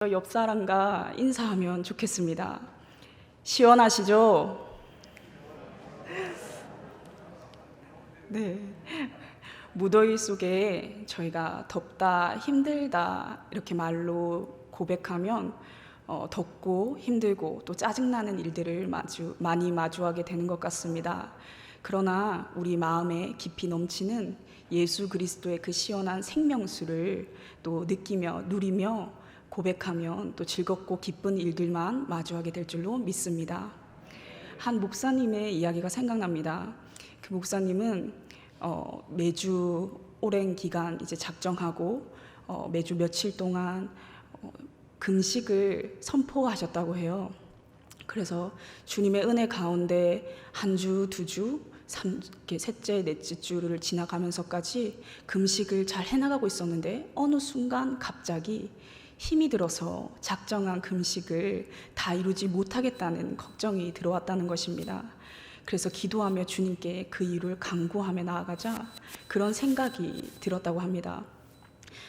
옆 사람과 인사하면 좋겠습니다. 시원하시죠? 네. 무더위 속에 저희가 덥다, 힘들다 이렇게 말로 고백하면 덥고 힘들고 또 짜증나는 일들을 많이 마주하게 되는 것 같습니다. 그러나 우리 마음에 깊이 넘치는 예수 그리스도의 그 시원한 생명수를 또 느끼며 누리며 고백하면 또 즐겁고 기쁜 일들만 마주하게 될 줄로 믿습니다. 한 목사님의 이야기가 생각납니다. 그 목사님은 매주 오랜 기간 이제 작정하고 매주 며칠 동안 금식을 선포하셨다고 해요. 그래서 주님의 은혜 가운데 한 주, 두 주, 셋째, 넷째 주를 지나가면서까지 금식을 잘 해나가고 있었는데 어느 순간 갑자기 힘이 들어서 작정한 금식을 다 이루지 못하겠다는 걱정이 들어왔다는 것입니다. 그래서 기도하며 주님께 그 이유를 간구하며 나아가자 그런 생각이 들었다고 합니다.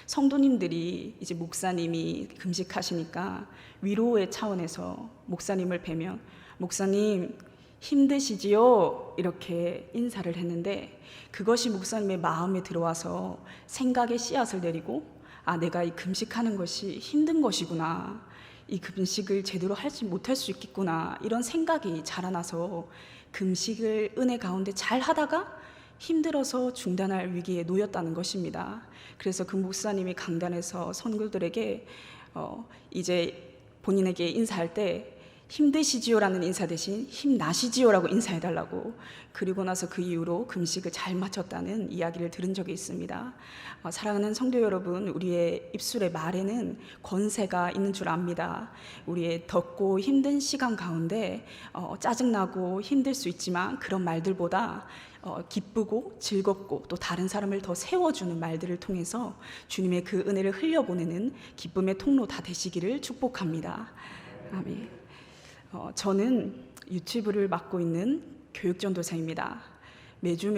성도님들이 이제 목사님이 금식하시니까 위로의 차원에서 목사님을 뵈면 목사님 힘드시지요? 이렇게 인사를 했는데 그것이 목사님의 마음에 들어와서 생각의 씨앗을 내리고 내가 이 금식하는 것이 힘든 것이구나. 이 금식을 제대로 못할 수 있겠구나. 이런 생각이 자라나서 금식을 은혜 가운데 잘 하다가 힘들어서 중단할 위기에 놓였다는 것입니다. 그래서 그 목사님이 강단에서 성도들에게 이제 본인에게 인사할 때 힘드시지요라는 인사 대신 힘나시지요라고 인사해달라고, 그리고 나서 그 이후로 금식을 잘 마쳤다는 이야기를 들은 적이 있습니다. 사랑하는 성도 여러분, 우리의 입술의 말에는 권세가 있는 줄 압니다. 우리의 덥고 힘든 시간 가운데 짜증나고 힘들 수 있지만 그런 말들보다 기쁘고 즐겁고 또 다른 사람을 더 세워주는 말들을 통해서 주님의 그 은혜를 흘려보내는 기쁨의 통로 다 되시기를 축복합니다. 아멘. 저는 유치부를 맡고 있는 교육전도사입니다. 매주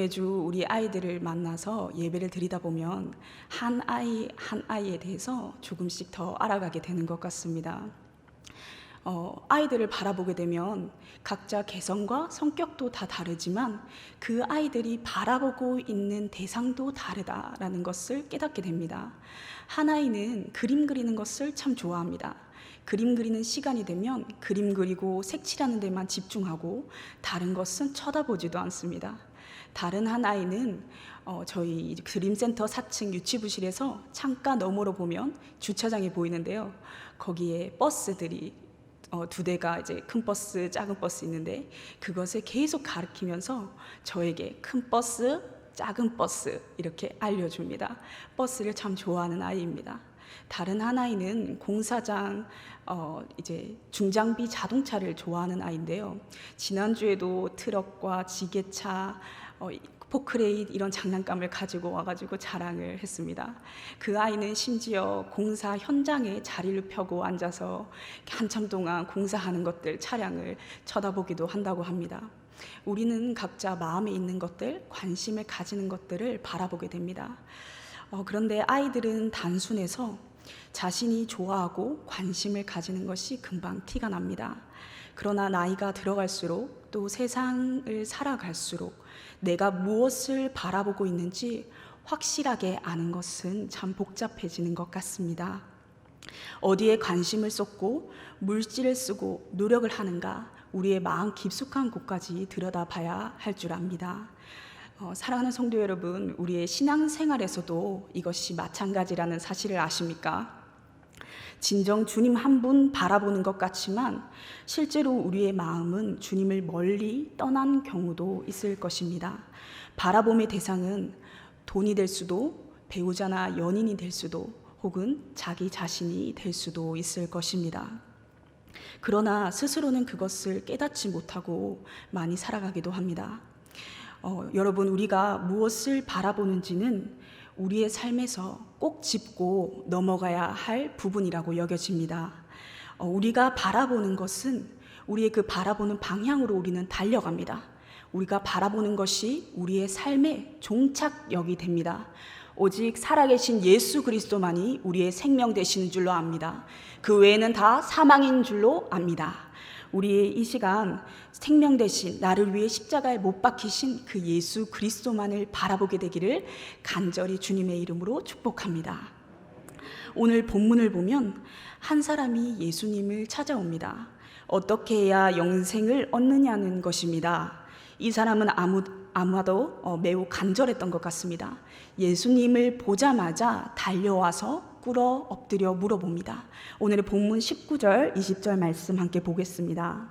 우리 아이들을 만나서 예배를 드리다 보면 한 아이에 대해서 조금씩 더 알아가게 되는 것 같습니다. 아이들을 바라보게 되면 각자 개성과 성격도 다 다르지만 그 아이들이 바라보고 있는 대상도 다르다라는 것을 깨닫게 됩니다. 한 아이는 그림 그리는 것을 참 좋아합니다. 그림 그리는 시간이 되면 그림 그리고 색칠하는 데만 집중하고 다른 것은 쳐다보지도 않습니다. 다른 한 아이는 저희 그림센터 4층 유치부실에서 창가 너머로 보면 주차장이 보이는데요. 거기에 버스들이 두 대가 이제 큰 버스, 작은 버스 있는데 그것을 계속 가리키면서 저에게 큰 버스, 작은 버스 이렇게 알려줍니다. 버스를 참 좋아하는 아이입니다. 다른 한 아이는 공사장 이제 중장비 자동차를 좋아하는 아이인데요. 지난주에도 트럭과 지게차, 포크레인 이런 장난감을 가지고 와가지고 자랑을 했습니다. 그 아이는 심지어 공사 현장에 자리를 펴고 앉아서 한참 동안 공사하는 것들, 차량을 쳐다보기도 한다고 합니다. 우리는 각자 마음에 있는 것들, 관심을 가지는 것들을 바라보게 됩니다. 그런데 아이들은 단순해서 자신이 좋아하고 관심을 가지는 것이 금방 티가 납니다. 그러나 나이가 들어갈수록 또 세상을 살아갈수록 내가 무엇을 바라보고 있는지 확실하게 아는 것은 참 복잡해지는 것 같습니다. 어디에 관심을 쏟고 물질을 쓰고 노력을 하는가, 우리의 마음 깊숙한 곳까지 들여다봐야 할 줄 압니다. 사랑하는 성도 여러분, 우리의 신앙생활에서도 이것이 마찬가지라는 사실을 아십니까? 진정 주님 한 분 바라보는 것 같지만 실제로 우리의 마음은 주님을 멀리 떠난 경우도 있을 것입니다. 바라봄의 대상은 돈이 될 수도, 배우자나 연인이 될 수도, 혹은 자기 자신이 될 수도 있을 것입니다. 그러나 스스로는 그것을 깨닫지 못하고 많이 살아가기도 합니다. 여러분, 우리가 무엇을 바라보는지는 우리의 삶에서 꼭 짚고 넘어가야 할 부분이라고 여겨집니다. 우리가 바라보는 것은 우리의 그 바라보는 방향으로 우리는 달려갑니다. 우리가 바라보는 것이 우리의 삶의 종착역이 됩니다. 오직 살아계신 예수 그리스도만이 우리의 생명 되시는 줄로 압니다. 그 외에는 다 사망인 줄로 압니다. 우리의 이 시간 생명 대신 나를 위해 십자가에 못 박히신 그 예수 그리스도만을 바라보게 되기를 간절히 주님의 이름으로 축복합니다. 오늘 본문을 보면 한 사람이 예수님을 찾아옵니다. 어떻게 해야 영생을 얻느냐는 것입니다. 이 사람은 아마도 매우 간절했던 것 같습니다. 예수님을 보자마자 달려와서 꿇어 엎드려 물어봅니다. 오늘의 본문 19절, 20절 말씀 함께 보겠습니다.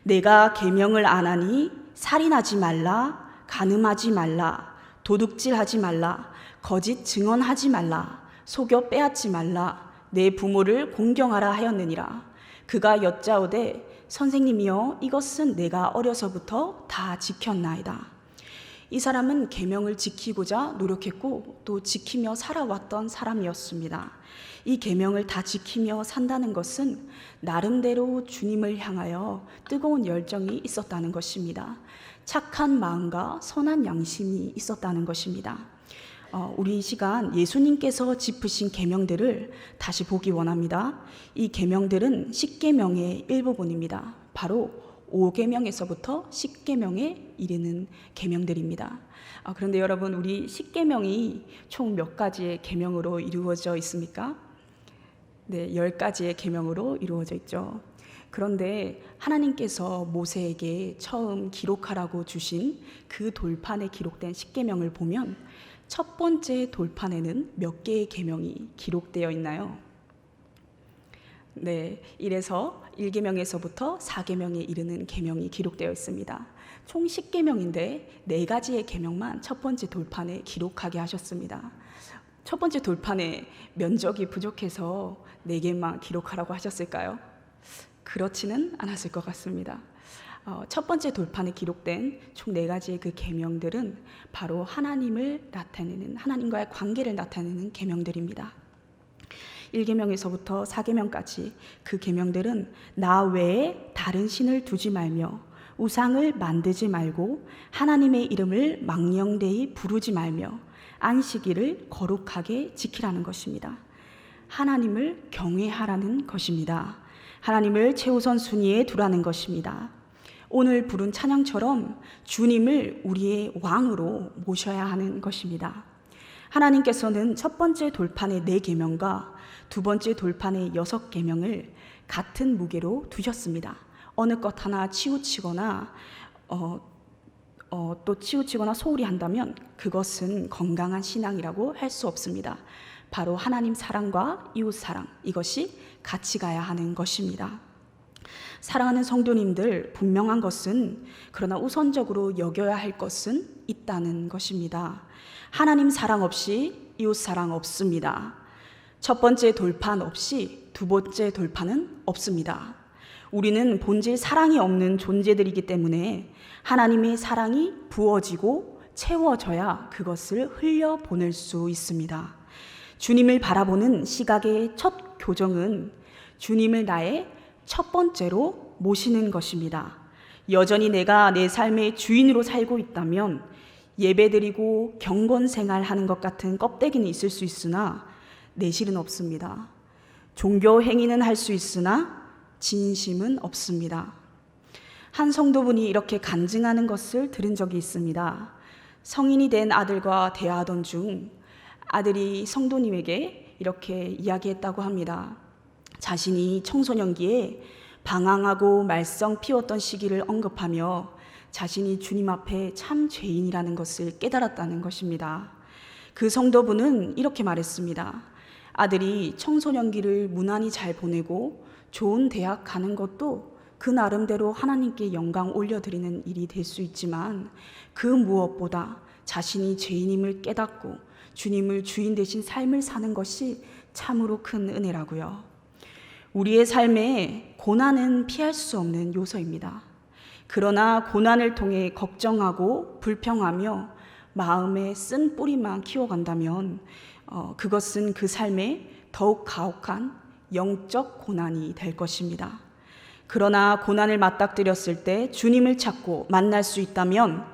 내가 계명을 안 하니 살인하지 말라, 간음하지 말라, 도둑질하지 말라, 거짓 증언하지 말라, 속여 빼앗지 말라, 내 부모를 공경하라 하였느니라. 그가 여짜오되 선생님이여 이것은 내가 어려서부터 다 지켰나이다. 이 사람은 계명을 지키고자 노력했고 또 지키며 살아왔던 사람이었습니다. 이 계명을 다 지키며 산다는 것은 나름대로 주님을 향하여 뜨거운 열정이 있었다는 것입니다. 착한 마음과 선한 양심이 있었다는 것입니다. 우리 이 시간 예수님께서 짚으신 계명들을 다시 보기 원합니다. 이 계명들은 십계명의 일부분입니다. 바로 5계명에서부터 10계명에 이르는 계명들입니다. 그런데 여러분, 우리 10계명이 총 몇 가지의 계명으로 이루어져 있습니까? 네, 10가지의 계명으로 이루어져 있죠. 그런데 하나님께서 모세에게 처음 기록하라고 주신 그 돌판에 기록된 10계명을 보면 첫 번째 돌판에는 몇 개의 계명이 기록되어 있나요? 네, 이래서 1계명에서부터 4계명에 이르는 계명이 기록되어 있습니다. 총 10계명인데 4가지의 계명만 첫 번째 돌판에 기록하게 하셨습니다. 첫 번째 돌판에 면적이 부족해서 4개만 기록하라고 하셨을까요? 그렇지는 않았을 것 같습니다. 첫 번째 돌판에 기록된 총 4가지의 그 계명들은 바로 하나님을 나타내는, 하나님과의 관계를 나타내는 계명들입니다. 1계명에서부터 4계명까지 그 계명들은 나 외에 다른 신을 두지 말며 우상을 만들지 말고 하나님의 이름을 망령되이 부르지 말며 안식일을 거룩하게 지키라는 것입니다. 하나님을 경외하라는 것입니다. 하나님을 최우선 순위에 두라는 것입니다. 오늘 부른 찬양처럼 주님을 우리의 왕으로 모셔야 하는 것입니다. 하나님께서는 첫 번째 돌판의 4계명과 두 번째 돌판의 6계명을 같은 무게로 두셨습니다. 어느 것 하나 치우치거나 또 치우치거나 소홀히 한다면 그것은 건강한 신앙이라고 할 수 없습니다. 바로 하나님 사랑과 이웃 사랑, 이것이 같이 가야 하는 것입니다. 사랑하는 성도님들, 분명한 것은, 그러나 우선적으로 여겨야 할 것은 있다는 것입니다. 하나님 사랑 없이 이웃 사랑 없습니다. 첫 번째 돌판 없이 두 번째 돌판은 없습니다. 우리는 본질 사랑이 없는 존재들이기 때문에 하나님의 사랑이 부어지고 채워져야 그것을 흘려보낼 수 있습니다. 주님을 바라보는 시각의 첫 교정은 주님을 나의 첫 번째로 모시는 것입니다. 여전히 내가 내 삶의 주인으로 살고 있다면 예배드리고 경건생활하는 것 같은 껍데기는 있을 수 있으나 내실은 없습니다. 종교 행위는 할 수 있으나 진심은 없습니다. 한 성도분이 이렇게 간증하는 것을 들은 적이 있습니다. 성인이 된 아들과 대화하던 중 아들이 성도님에게 이렇게 이야기했다고 합니다. 자신이 청소년기에 방황하고 말썽 피웠던 시기를 언급하며 자신이 주님 앞에 참 죄인이라는 것을 깨달았다는 것입니다. 그 성도분은 이렇게 말했습니다. 아들이 청소년기를 무난히 잘 보내고 좋은 대학 가는 것도 그 나름대로 하나님께 영광 올려드리는 일이 될 수 있지만 그 무엇보다 자신이 죄인임을 깨닫고 주님을 주인 되신 삶을 사는 것이 참으로 큰 은혜라고요. 우리의 삶에 고난은 피할 수 없는 요소입니다. 그러나 고난을 통해 걱정하고 불평하며 마음에 쓴 뿌리만 키워간다면 그것은 그 삶에 더욱 가혹한 영적 고난이 될 것입니다. 그러나 고난을 맞닥뜨렸을 때 주님을 찾고 만날 수 있다면,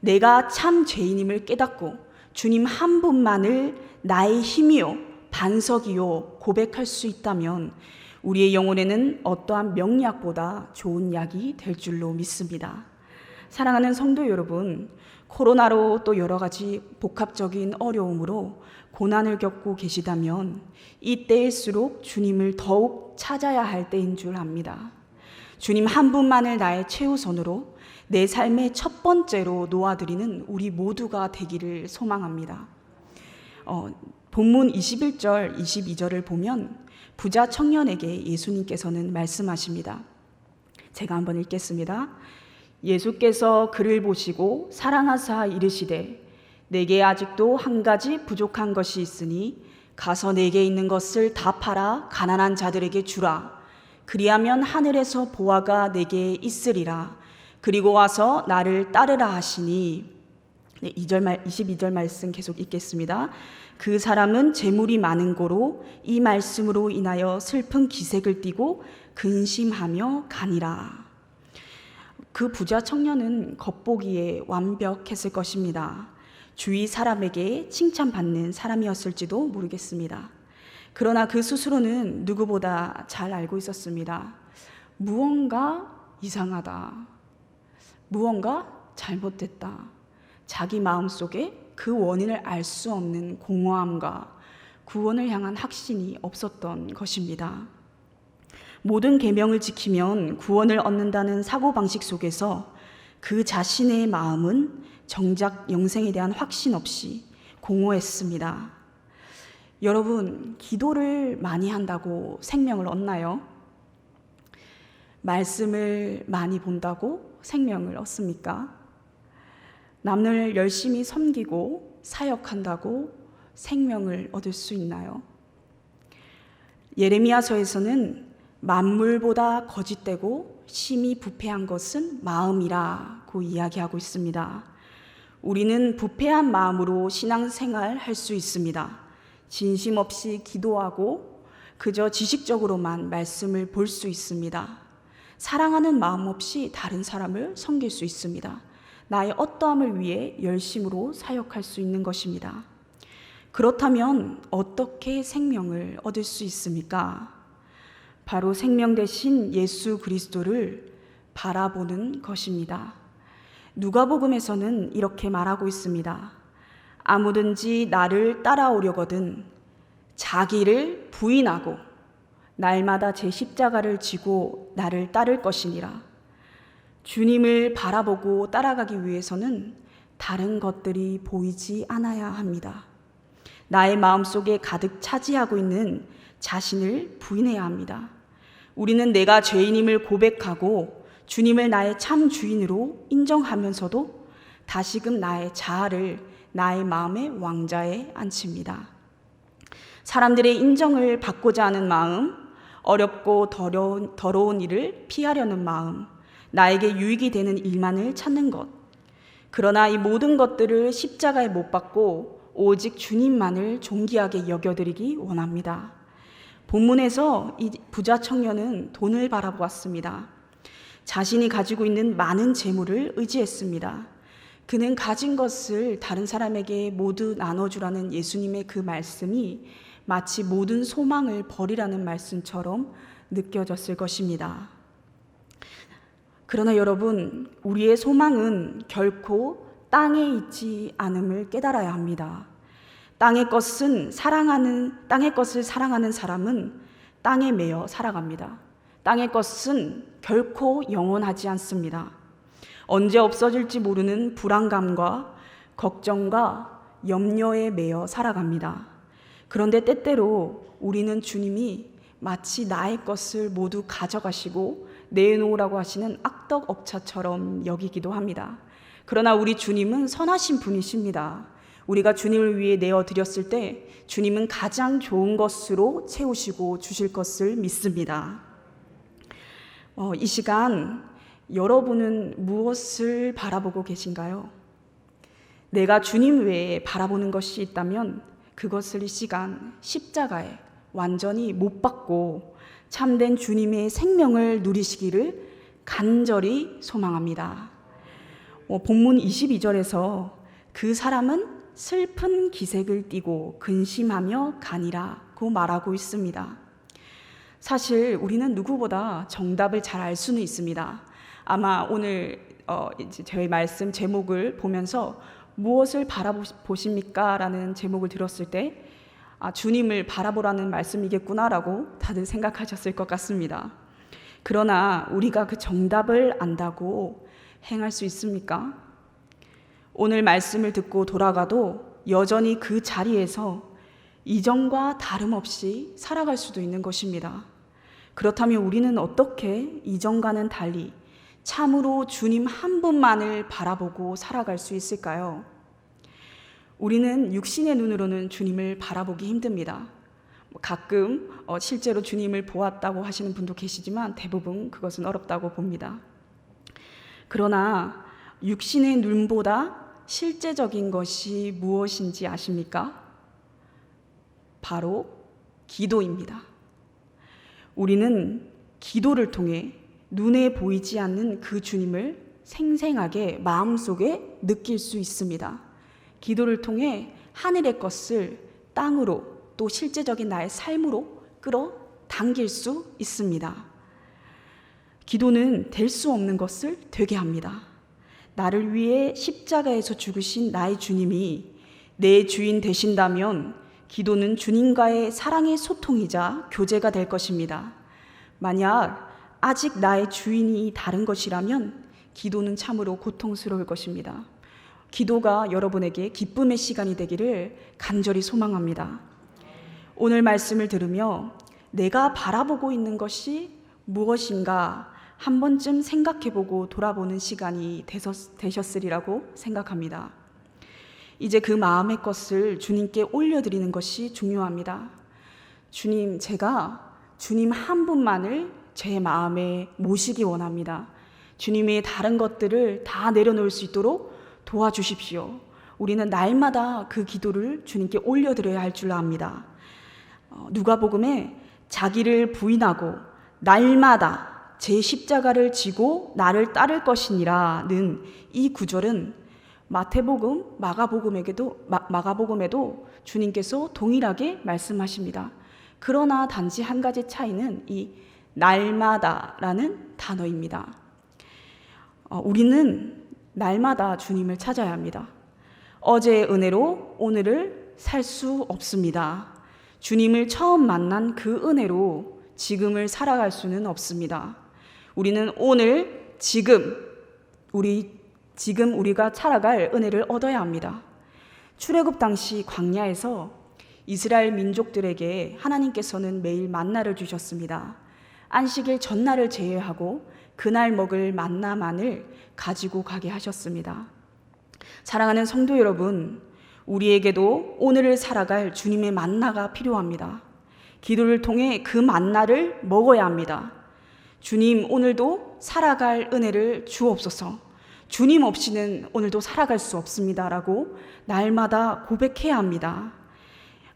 내가 참 죄인임을 깨닫고 주님 한 분만을 나의 힘이요 반석이요 고백할 수 있다면, 우리의 영혼에는 어떠한 명약보다 좋은 약이 될 줄로 믿습니다. 사랑하는 성도 여러분, 코로나로 또 여러 가지 복합적인 어려움으로 고난을 겪고 계시다면, 이때일수록 주님을 더욱 찾아야 할 때인 줄 압니다. 주님 한 분만을 나의 최우선으로, 내 삶의 첫 번째로 놓아드리는 우리 모두가 되기를 소망합니다. 본문 21절, 22절을 보면 부자 청년에게 예수님께서는 말씀하십니다. 제가 한번 읽겠습니다. 예수께서 그를 보시고 사랑하사 이르시되, 내게 아직도 한 가지 부족한 것이 있으니 가서 내게 있는 것을 다 팔아 가난한 자들에게 주라. 그리하면 하늘에서 보화가 내게 있으리라. 그리고 와서 나를 따르라 하시니, 22절 말씀 계속 읽겠습니다. 그 사람은 재물이 많은 고로 이 말씀으로 인하여 슬픈 기색을 띠고 근심하며 가니라. 그 부자 청년은 겉보기에 완벽했을 것입니다. 주위 사람에게 칭찬받는 사람이었을지도 모르겠습니다. 그러나 그 스스로는 누구보다 잘 알고 있었습니다. 무언가 이상하다. 무언가 잘못됐다. 자기 마음속에 그 원인을 알 수 없는 공허함과 구원을 향한 확신이 없었던 것입니다. 모든 계명을 지키면 구원을 얻는다는 사고방식 속에서 그 자신의 마음은 정작 영생에 대한 확신 없이 공허했습니다. 여러분, 기도를 많이 한다고 생명을 얻나요? 말씀을 많이 본다고 생명을 얻습니까? 남을 열심히 섬기고 사역한다고 생명을 얻을 수 있나요? 예레미야서에서는 만물보다 거짓되고 심히 부패한 것은 마음이라고 이야기하고 있습니다. 우리는 부패한 마음으로 신앙생활 할 수 있습니다. 진심 없이 기도하고 그저 지식적으로만 말씀을 볼 수 있습니다. 사랑하는 마음 없이 다른 사람을 섬길 수 있습니다. 나의 어떠함을 위해 열심으로 사역할 수 있는 것입니다. 그렇다면 어떻게 생명을 얻을 수 있습니까? 바로 생명 되신 예수 그리스도를 바라보는 것입니다. 누가복음에서는 이렇게 말하고 있습니다. 아무든지 나를 따라오려거든 자기를 부인하고 날마다 제 십자가를 지고 나를 따를 것이니라. 주님을 바라보고 따라가기 위해서는 다른 것들이 보이지 않아야 합니다. 나의 마음속에 가득 차지하고 있는 자신을 부인해야 합니다. 우리는 내가 죄인임을 고백하고 주님을 나의 참 주인으로 인정하면서도 다시금 나의 자아를 나의 마음의 왕좌에 앉힙니다. 사람들의 인정을 받고자 하는 마음, 어렵고 더러운 일을 피하려는 마음, 나에게 유익이 되는 일만을 찾는 것. 그러나 이 모든 것들을 십자가에 못 박고 오직 주님만을 존귀하게 여겨드리기 원합니다. 본문에서 이 부자 청년은 돈을 바라보았습니다. 자신이 가지고 있는 많은 재물을 의지했습니다. 그는 가진 것을 다른 사람에게 모두 나눠주라는 예수님의 그 말씀이 마치 모든 소망을 버리라는 말씀처럼 느껴졌을 것입니다. 그러나 여러분, 우리의 소망은 결코 땅에 있지 않음을 깨달아야 합니다. 땅의 것을 사랑하는 사람은 땅에 매여 살아갑니다. 땅의 것은 결코 영원하지 않습니다. 언제 없어질지 모르는 불안감과 걱정과 염려에 매여 살아갑니다. 그런데 때때로 우리는 주님이 마치 나의 것을 모두 가져가시고 내놓으라고 하시는 악덕업자처럼 여기기도 합니다. 그러나 우리 주님은 선하신 분이십니다. 우리가 주님을 위해 내어드렸을 때 주님은 가장 좋은 것으로 채우시고 주실 것을 믿습니다. 이 시간 여러분은 무엇을 바라보고 계신가요? 내가 주님 외에 바라보는 것이 있다면 그것을 이 시간 십자가에 완전히 못 받고 참된 주님의 생명을 누리시기를 간절히 소망합니다. 본문 22절에서 그 사람은 슬픈 기색을 띠고 근심하며 가니라고 말하고 있습니다. 사실 우리는 누구보다 정답을 잘 알 수는 있습니다. 아마 오늘 이제 저희 말씀 제목을 보면서 무엇을 바라보십니까? 라는 제목을 들었을 때 주님을 바라보라는 말씀이겠구나라고 다들 생각하셨을 것 같습니다. 그러나 우리가 그 정답을 안다고 행할 수 있습니까? 오늘 말씀을 듣고 돌아가도 여전히 그 자리에서 이전과 다름없이 살아갈 수도 있는 것입니다. 그렇다면 우리는 어떻게 이전과는 달리 참으로 주님 한 분만을 바라보고 살아갈 수 있을까요? 우리는 육신의 눈으로는 주님을 바라보기 힘듭니다. 가끔 실제로 주님을 보았다고 하시는 분도 계시지만 대부분 그것은 어렵다고 봅니다. 그러나 육신의 눈보다 실제적인 것이 무엇인지 아십니까? 바로 기도입니다. 우리는 기도를 통해 눈에 보이지 않는 그 주님을 생생하게 마음속에 느낄 수 있습니다. 기도를 통해 하늘의 것을 땅으로 또 실제적인 나의 삶으로 끌어당길 수 있습니다. 기도는 될 수 없는 것을 되게 합니다. 나를 위해 십자가에서 죽으신 나의 주님이 내 주인 되신다면 기도는 주님과의 사랑의 소통이자 교제가 될 것입니다. 만약 아직 나의 주인이 다른 것이라면 기도는 참으로 고통스러울 것입니다. 기도가 여러분에게 기쁨의 시간이 되기를 간절히 소망합니다. 오늘 말씀을 들으며 내가 바라보고 있는 것이 무엇인가 한 번쯤 생각해보고 돌아보는 시간이 되셨으리라고 생각합니다. 이제 그 마음의 것을 주님께 올려드리는 것이 중요합니다. 주님, 제가 주님 한 분만을 제 마음에 모시기 원합니다. 주님의 다른 것들을 다 내려놓을 수 있도록 도와주십시오. 우리는 날마다 그 기도를 주님께 올려드려야 할 줄 압니다. 누가복음에 자기를 부인하고 날마다 제 십자가를 지고 나를 따를 것이니라는 이 구절은 마태복음, 마가복음에도 주님께서 동일하게 말씀하십니다. 그러나 단지 한 가지 차이는 이 날마다라는 단어입니다. 우리는 날마다 주님을 찾아야 합니다. 어제의 은혜로 오늘을 살 수 없습니다. 주님을 처음 만난 그 은혜로 지금을 살아갈 수는 없습니다. 우리는 오늘 지금 우리가 살아갈 은혜를 얻어야 합니다. 출애굽 당시 광야에서 이스라엘 민족들에게 하나님께서는 매일 만나를 주셨습니다. 안식일 전날을 제외하고 그날 먹을 만나만을 가지고 가게 하셨습니다. 사랑하는 성도 여러분, 우리에게도 오늘을 살아갈 주님의 만나가 필요합니다. 기도를 통해 그 만나를 먹어야 합니다. 주님, 오늘도 살아갈 은혜를 주옵소서. 주님 없이는 오늘도 살아갈 수 없습니다라고 날마다 고백해야 합니다.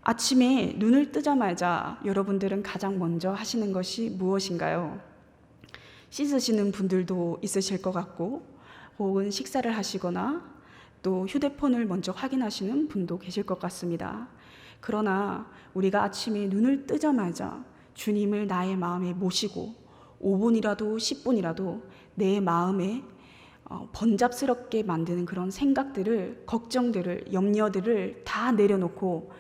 아침에 눈을 뜨자마자 여러분들은 가장 먼저 하시는 것이 무엇인가요? 씻으시는 분들도 있으실 것 같고, 혹은 식사를 하시거나 또 휴대폰을 먼저 확인하시는 분도 계실 것 같습니다. 그러나 우리가 아침에 눈을 뜨자마자 주님을 나의 마음에 모시고 5분이라도 10분이라도 내 마음에 번잡스럽게 만드는 그런 생각들을, 걱정들을, 염려들을 다 내려놓고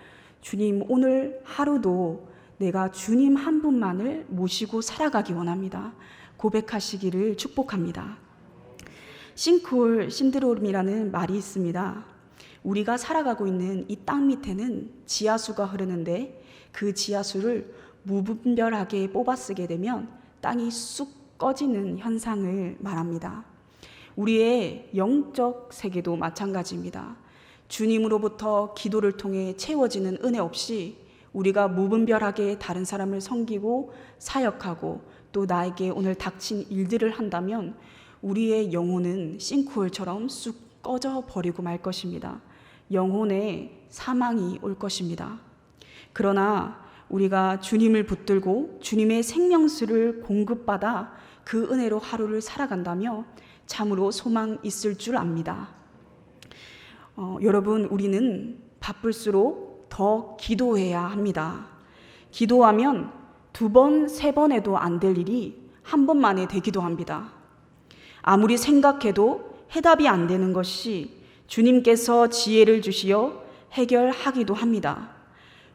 주님, 오늘 하루도 내가 주님 한 분만을 모시고 살아가기 원합니다. 고백하시기를 축복합니다. 싱크홀 신드롬이라는 말이 있습니다. 우리가 살아가고 있는 이 땅 밑에는 지하수가 흐르는데 그 지하수를 무분별하게 뽑아쓰게 되면 땅이 쑥 꺼지는 현상을 말합니다. 우리의 영적 세계도 마찬가지입니다. 주님으로부터 기도를 통해 채워지는 은혜 없이 우리가 무분별하게 다른 사람을 섬기고 사역하고 또 나에게 오늘 닥친 일들을 한다면 우리의 영혼은 싱크홀처럼 쑥 꺼져 버리고 말 것입니다. 영혼의 사망이 올 것입니다. 그러나 우리가 주님을 붙들고 주님의 생명수를 공급받아 그 은혜로 하루를 살아간다며 참으로 소망 있을 줄 압니다. 여러분, 우리는 바쁠수록 더 기도해야 합니다. 기도하면 2번, 3번 해도 안 될 일이 한 번만에 되기도 합니다. 아무리 생각해도 해답이 안 되는 것이 주님께서 지혜를 주시어 해결하기도 합니다.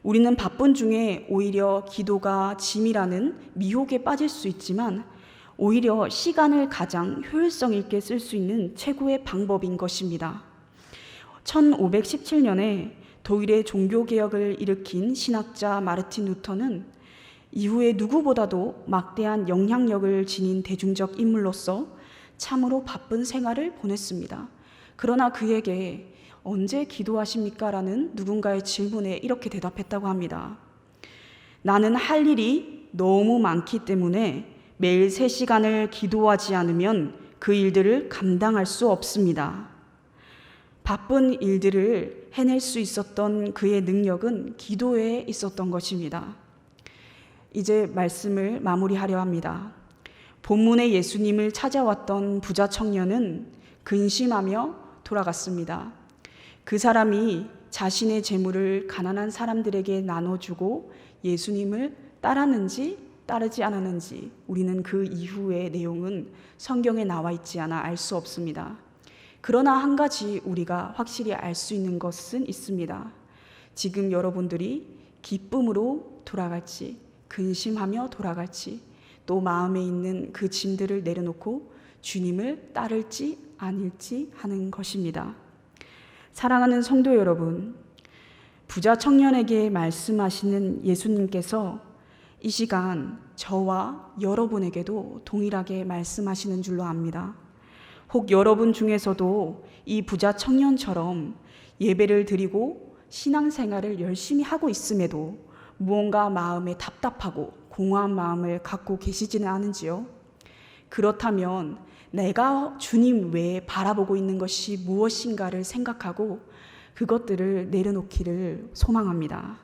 우리는 바쁜 중에 오히려 기도가 짐이라는 미혹에 빠질 수 있지만 오히려 시간을 가장 효율성 있게 쓸 수 있는 최고의 방법인 것입니다. 1517년에 독일의 종교개혁을 일으킨 신학자 마르틴 루터는 이후에 누구보다도 막대한 영향력을 지닌 대중적 인물로서 참으로 바쁜 생활을 보냈습니다. 그러나 그에게 언제 기도하십니까? 라는 누군가의 질문에 이렇게 대답했다고 합니다. 나는 할 일이 너무 많기 때문에 매일 3시간을 기도하지 않으면 그 일들을 감당할 수 없습니다. 바쁜 일들을 해낼 수 있었던 그의 능력은 기도에 있었던 것입니다. 이제 말씀을 마무리하려 합니다. 본문에 예수님을 찾아왔던 부자 청년은 근심하며 돌아갔습니다. 그 사람이 자신의 재물을 가난한 사람들에게 나눠주고 예수님을 따랐는지 따르지 않았는지 우리는 그 이후의 내용은 성경에 나와 있지 않아 알 수 없습니다. 그러나 한 가지 우리가 확실히 알 수 있는 것은 있습니다. 지금 여러분들이 기쁨으로 돌아갈지 근심하며 돌아갈지 또 마음에 있는 그 짐들을 내려놓고 주님을 따를지 아닐지 하는 것입니다. 사랑하는 성도 여러분, 부자 청년에게 말씀하시는 예수님께서 이 시간 저와 여러분에게도 동일하게 말씀하시는 줄로 압니다. 혹 여러분 중에서도 이 부자 청년처럼 예배를 드리고 신앙생활을 열심히 하고 있음에도 무언가 마음에 답답하고 공허한 마음을 갖고 계시지는 않은지요? 그렇다면 내가 주님 외에 바라보고 있는 것이 무엇인가를 생각하고 그것들을 내려놓기를 소망합니다.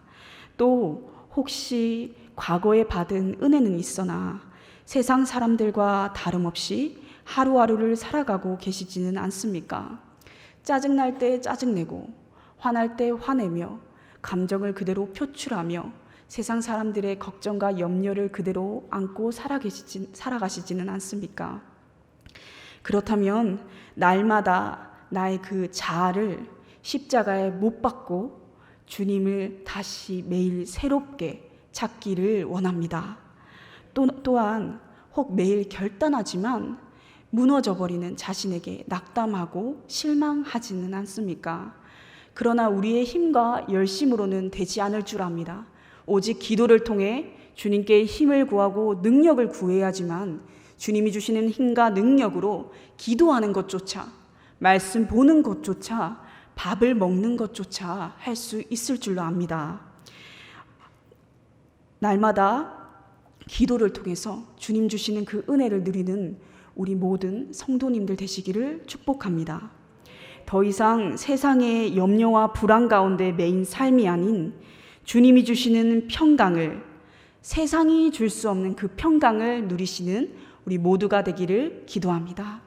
또 혹시 과거에 받은 은혜는 있으나 세상 사람들과 다름없이 하루하루를 살아가고 계시지는 않습니까? 짜증날 때 짜증내고 화날 때 화내며 감정을 그대로 표출하며 세상 사람들의 걱정과 염려를 그대로 안고 살아가시지는 않습니까? 그렇다면 날마다 나의 그 자아를 십자가에 못 박고 주님을 다시 매일 새롭게 찾기를 원합니다. 또한 혹 매일 결단하지만 무너져버리는 자신에게 낙담하고 실망하지는 않습니까? 그러나 우리의 힘과 열심으로는 되지 않을 줄 압니다. 오직 기도를 통해 주님께 힘을 구하고 능력을 구해야지만 주님이 주시는 힘과 능력으로 기도하는 것조차, 말씀 보는 것조차, 밥을 먹는 것조차 할 수 있을 줄로 압니다. 날마다 기도를 통해서 주님 주시는 그 은혜를 누리는 우리 모든 성도님들 되시기를 축복합니다. 더 이상 세상의 염려와 불안 가운데 매인 삶이 아닌 주님이 주시는 평강을, 세상이 줄 수 없는 그 평강을 누리시는 우리 모두가 되기를 기도합니다.